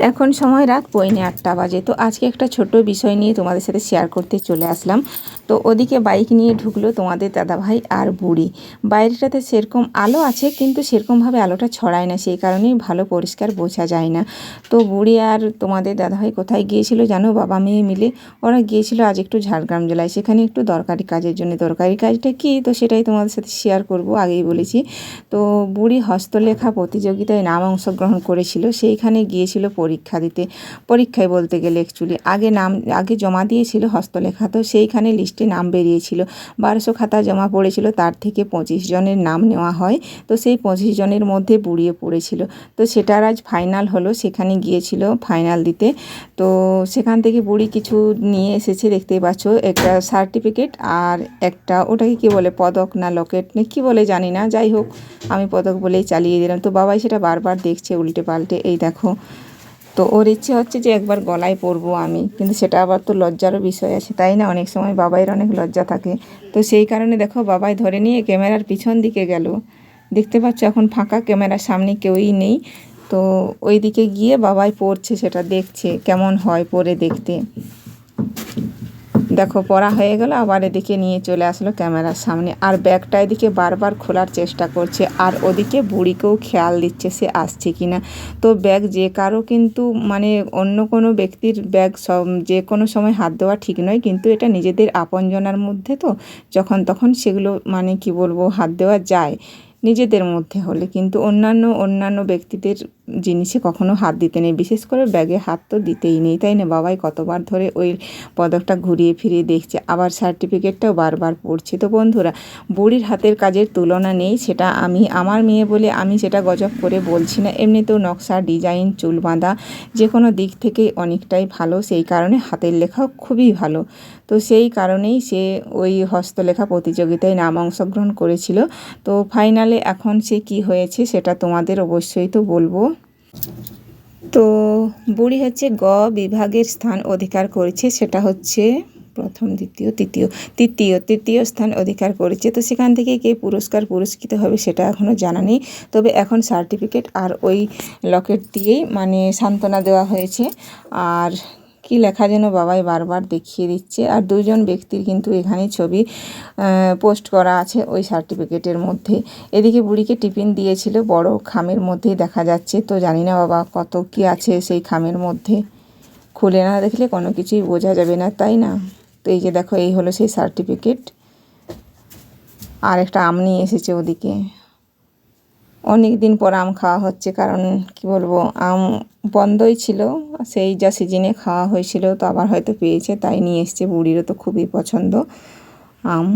এখন সময় রাত 8:45 বাজে। তো আজকে একটা ছোট্ট বিষয় নিয়ে তোমাদের সাথে শেয়ার করতে চলে আসলাম। তো ওদিকে বাইক নিয়ে ঢুকলো তোমাদের দাদাভাই আর বুড়ি। বাইরেটাতে সেরকম আলো আছে, কিন্তু সেরকমভাবে আলোটা ছড়ায় না, সেই কারণেই ভালো পরিষ্কার বোঝা যায় না। তো বুড়ি আর তোমাদের দাদাভাই কোথায় গিয়েছিল জানো? বাবা মেয়ে মিলে ওরা গিয়েছিল আজ একটু ঝাড়গ্রাম জেলায়, সেখানে একটু দরকারি কাজের জন্য। দরকারি কাজটা কি, তো সেটাই তোমাদের সাথে শেয়ার করব, আগেই বলেছি। তো বুড়ি হস্তলেখা প্রতিযোগিতায় নাম অংশগ্রহণ করেছিল, সেইখানে গিয়েছিল পরীক্ষা দিতে। পরীক্ষায় বলতে গেলে অ্যাকচুয়ালি আগে জমা দিয়েছিল হস্তলেখা, তো সেইখানে লিস্টে নাম বেরিয়েছিল। 1200 খাতা জমা পড়েছিল, তার থেকে 25 জনের নাম নেওয়া হয়। তো সেই 25 জনের মধ্যে বুড়িয়ে পড়েছিল। তো সেটার আজ ফাইনাল হলো, সেখানে গিয়েছিল ফাইনাল দিতে। তো সেখান থেকে বুড়ি কিছু নিয়ে এসেছে, দেখতেই পাচ্ছ, একটা সার্টিফিকেট আর একটা, ওটাকে কি বলে, পদক না লকেট না কি বলে জানি না, যাই হোক আমি পদক বলেই চালিয়ে দিলাম। তো বাবাই সেটা বারবার দেখছে উল্টে পাল্টে, এই দেখো। তো ওর ইচ্ছে হচ্ছে যে একবার গলায় পরবো আমি, কিন্তু সেটা আবার তো লজ্জারও বিষয় আছে, তাই না? অনেক সময় বাবাইয়ের অনেক লজ্জা থাকে। তো সেই কারণে দেখো বাবাই ধরে নিয়ে ক্যামেরার পিছন দিকে গেল। দেখতে পাচ্ছ এখন ফাঁকা, ক্যামেরার সামনে কেউই নেই। তো ওই দিকে গিয়ে বাবাই পড়ছে, সেটা দেখছে কেমন হয় পরে দেখতে। দেখো পড়া হয়ে গেল, আবার এদিকে নিয়ে চলে আসলো ক্যামেরার সামনে, আর ব্যাগটা এদিকে বারবার খোলার চেষ্টা করছে, আর ওদিকে বুড়িকেও খেয়াল দিচ্ছে সে আসছে কিনা। তো ব্যাগ যে কারো কিন্তু, মানে অন্য কোনো ব্যক্তির ব্যাগ সব যে কোনো সময় হাত দেওয়া ঠিক নয়, কিন্তু এটা নিজেদের আপনজনের মধ্যে, তো যখন তখন সেগুলো মানে কি বলবো হাত দেওয়া যায় নিজেদের মধ্যে হলে, কিন্তু অন্যান্য ব্যক্তিদের জিনিসে কখনো হাত দিতে নেই, বিশেষ করে ব্যাগে হাত তো দিতেই নেই, তাই না? বাবাই কতবার ধরে ওই পদকটা ঘুরিয়ে ফিরিয়ে দেখছে, আবার সার্টিফিকেটটাও বারবার পড়ছে। তো বন্ধুরা, বুড়ির হাতের কাজের তুলনা নেই, সেটা আমি আমার মেয়ে বলে আমি সেটা গজব করে বলছি না, এমনিতেও নকশা, ডিজাইন, চুল বাঁধা যে কোনো দিক থেকেই অনেকটাই ভালো, সেই কারণে হাতের লেখাও খুবই ভালো। তো সেই কারণেই সে ওই হস্তলেখা প্রতিযোগিতায় নাম অংশগ্রহণ করেছিল। তো ফাইনালে এখন সে কি হয়েছে সেটা তোমাদের অবশ্যই তো বলবো। তো বুড়ি হচ্ছে গ বিভাগের স্থান অধিকার করেছে, সেটা হচ্ছে প্রথম, দ্বিতীয়, তৃতীয় স্থান অধিকার করেছে। তো সেখান থেকে কে পুরস্কৃত হবে সেটা এখনও জানা নেই, তবে এখন সার্টিফিকেট আর ওই লকেট দিয়েই মানে সান্ত্বনা দেওয়া হয়েছে। আর কি লেখা যেন বাবাই বারবার দেখিয়ে দিচ্ছে, আর দুজন ব্যক্তির কিন্তু এখানে ছবি পোস্ট করা আছে ওই সার্টিফিকেটের মধ্যে। এদিকে বুড়িকে টিফিন দিয়েছিল বড় খামের মধ্যেই দেখা যাচ্ছে, তো জানি না বাবা কত কি আছে সেই খামের মধ্যে, খুলে না দেখলে কোনো কিছুই বোঝা যাবে না, তাই না? তো এই যে দেখো, এই হলো সেই সার্টিফিকেট। আর একটা আম নিয়ে এসেছে ওদিকে, অনেক দিন পর আম খাওয়া হচ্ছে, কারণ কি বলবো আম বন্ধই ছিল, সেই যা সিজনে খাওয়া হয়েছিল, তো আবার হয়তো পেয়েছে তাই নিয়ে এসছে। বুড়িরও তো খুবই পছন্দ আম।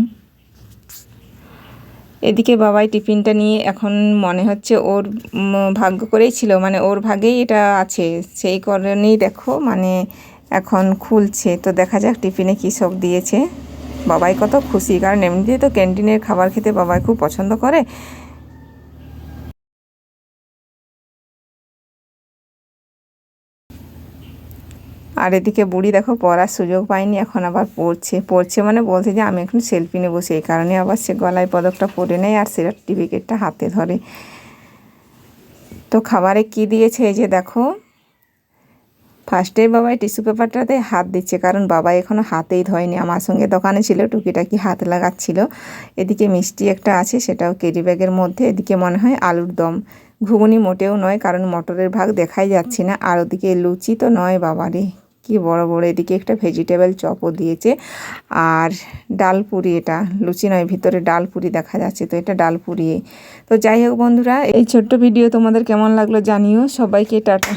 এদিকে বাবাই টিফিনটা নিয়ে এখন মনে হচ্ছে ওর ভাগ্য করেই ছিল, মানে ওর ভাগেই এটা আছে, সেই কারণেই দেখো মানে এখন খুলছে। তো দেখা যাক টিফিনে কী সব দিয়েছে। বাবাই কত খুশি, কারণ এমনিতে তো ক্যান্টিনের খাবার খেতে বাবাই খুব পছন্দ করে। আর এদিকে বুড়ি দেখো পড়ার সুযোগ পায়নি, এখন আবার পড়ছে মানে বলছে যে আমি এখন সেলফি নেবো, সেই কারণে আবার সে গলায় পদকটা পরে নেয় আর সার্টিফিকেটটা হাতে ধরে। তো খাবারে কি দিয়েছে এই যে দেখো, ফার্স্টে বাবাই টিস্যু পেপারটাতে হাত দিচ্ছে, কারণ বাবা এখনও হাতেই ধোয়নি, আমার সঙ্গে দোকানে ছিল, টুকিটাকি হাত লাগাচ্ছিল। এদিকে মিষ্টি একটা আছে, সেটাও ক্যারি ব্যাগের মধ্যে। এদিকে মনে হয় আলুর দম, ঘুগনি মোটেও নয়, কারণ মটরের ভাগ দেখাই যাচ্ছে না। আর ওদিকে লুচি তো নয়, বাবারে কি বড় বড়। এদিকে একটা ভেজিটেবল চপও দিয়েছে, আর ডাল পুরি, এটা লুচি নয়, ভিতরে ডাল পুরি দেখা যাচ্ছে, তো এটা ডাল পুরি। তো যাই হোক বন্ধুরা, এই ছোট্ট ভিডিও তোমাদের কেমন লাগলো জানিও, সবাইকে টাটা।